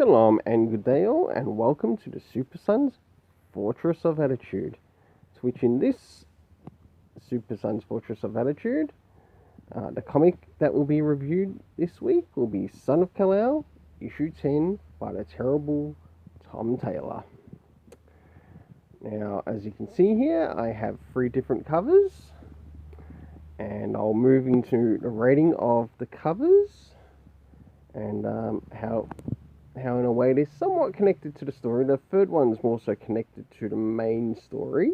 Shalom and good day all, and welcome to the Super Sons Fortress of Attitude. To which in this Super Sons Fortress of Attitude, the comic that will be reviewed this week will be Son of Kal-El, issue 10 by the terrible Tom Taylor. Now, as you can see here, I have 3 different covers, and I'll move into the rating of the covers and how in a way they're somewhat connected to the story. The third one's more so connected to the main story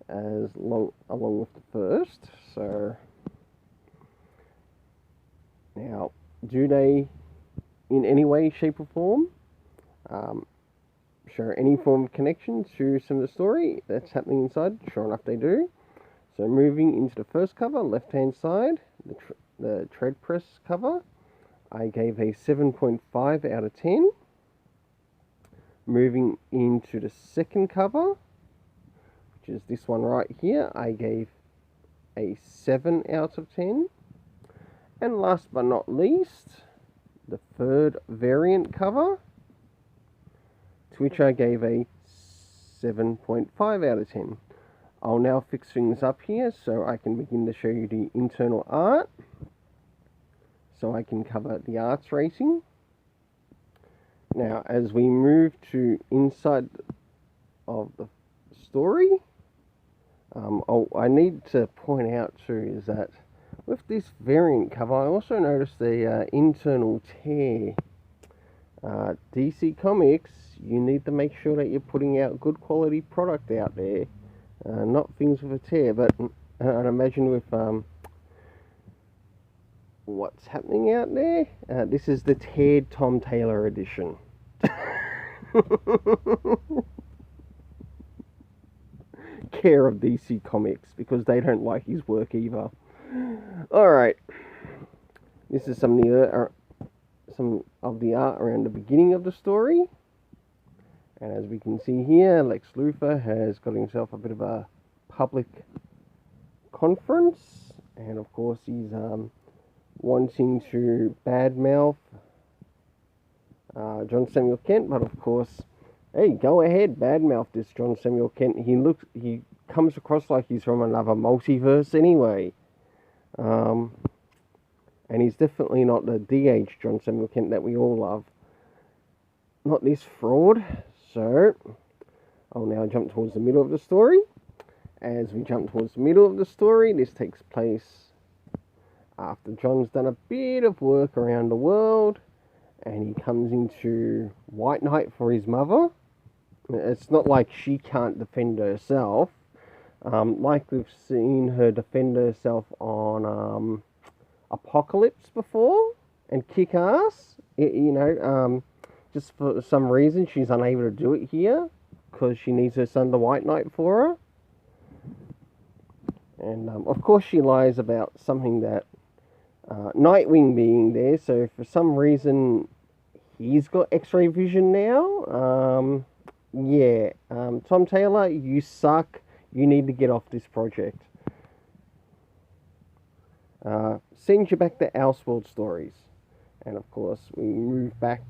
along with the first. So now, do they in any way, shape or form show any form of connection to some of the story that's happening inside? Sure enough they do. So moving into the first cover, left hand side, the tread press cover, I gave a 7.5 out of 10. Moving into the second cover, which is this one right here, I gave a 7 out of 10. And last but not least, the third variant cover, to which I gave a 7.5 out of 10. I'll now fix things up here so I can begin to show you the internal art, so I can cover the arts rating. Now, as we move to inside of the story, I need to point out too is that with this variant cover, I also noticed the internal tear. DC Comics, you need to make sure that you're putting out good quality product out there, not things with a tear. But I'd imagine with what's happening out there, this is the teared Tom Taylor edition. Care of DC Comics, because they don't like his work either. Alright, this is some of the art around the beginning of the story, and as we can see here, Lex Luthor has got himself a bit of a public conference, and of course he's wanting to badmouth John Samuel Kent, but of course, hey, go ahead, badmouth this John Samuel Kent. He comes across like he's from another multiverse anyway. And he's definitely not the de-aged John Samuel Kent that we all love. Not this fraud. So, I'll now jump towards the middle of the story. As we jump towards the middle of the story, this takes place after John's done a bit of work around the world, and he comes into White Knight for his mother. It's not like she can't defend herself. Like we've seen her defend herself on Apocalypse before and kick ass. Just for some reason she's unable to do it here because she needs her son, the White Knight, for her. And of course she lies about something that Nightwing being there, so for some reason he's got X-ray vision now. Tom Taylor, you suck. You need to get off this project. Send you back to Elseworld Stories. And of course we move back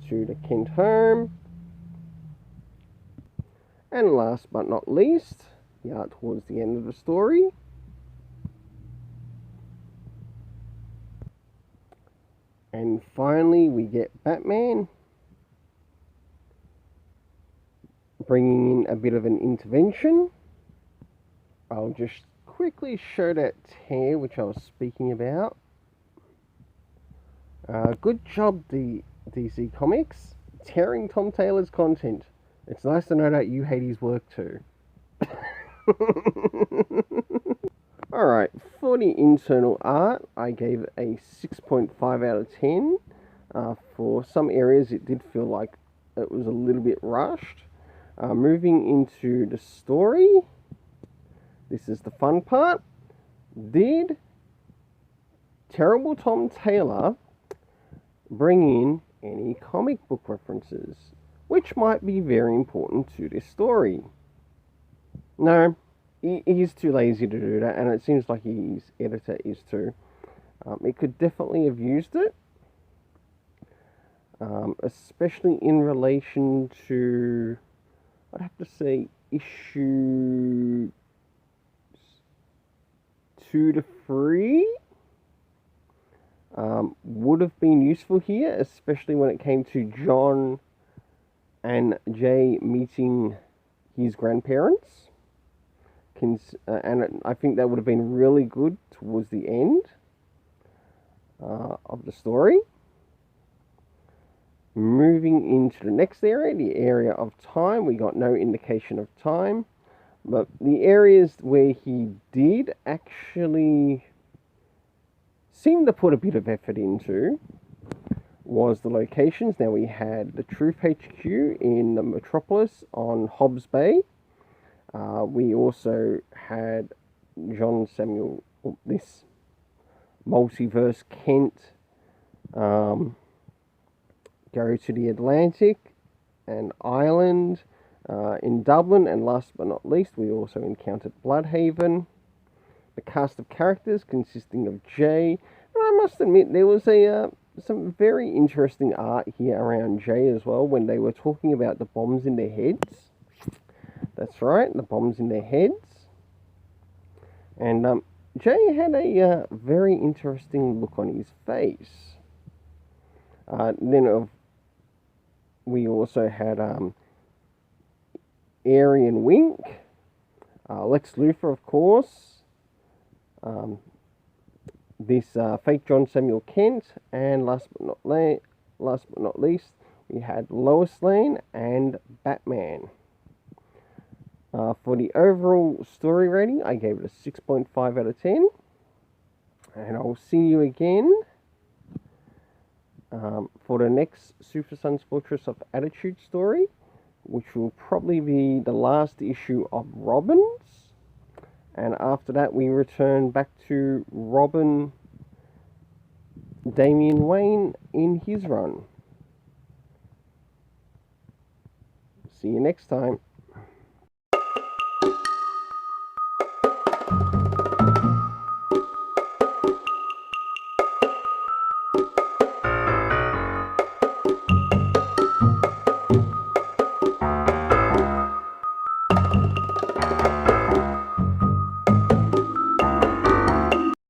to the Kent home. And last but not least, the art towards the end of the story. And finally, we get Batman bringing in a bit of an intervention. I'll just quickly show that tear which I was speaking about. Good job, DC Comics, tearing Tom Taylor's content. It's nice to know that you hate his work too. Alright, for the internal art, I gave a 6.5 out of 10. For some areas it did feel like it was a little bit rushed. Moving into the story, this is the fun part. Did terrible Tom Taylor bring in any comic book references, which might be very important to this story? No. He's too lazy to do that, and it seems like his editor is too. It could definitely have used it. especially in relation to, I'd have to say, issue 2 to 3 would have been useful here, especially when it came to John and Jay meeting his grandparents. And I think that would have been really good towards the end of the story. Moving into the next area, the area of time, we got no indication of time, but the areas where he did actually seem to put a bit of effort into was the locations. Now we had the Truth HQ in the Metropolis on Hobbs Bay. We also had John Samuel, this multiverse Kent, go to the Atlantic and Ireland in Dublin, and last but not least, we also encountered Bloodhaven. The cast of characters consisting of Jay, and I must admit there was some very interesting art here around Jay as well when they were talking about the bombs in their heads. That's right, the bombs in their heads. And Jay had a very interesting look on his face. Then we also had Arian Wink, Lex Luthor, of course, this fake John Samuel Kent, and last but not least, we had Lois Lane and Batman. For the overall story rating, I gave it a 6.5 out of 10, and I'll see you again for the next Super Sons Fortress of Attitude story, which will probably be the last issue of Robin's. And after that, we return back to Robin Damian Wayne in his run. See you next time.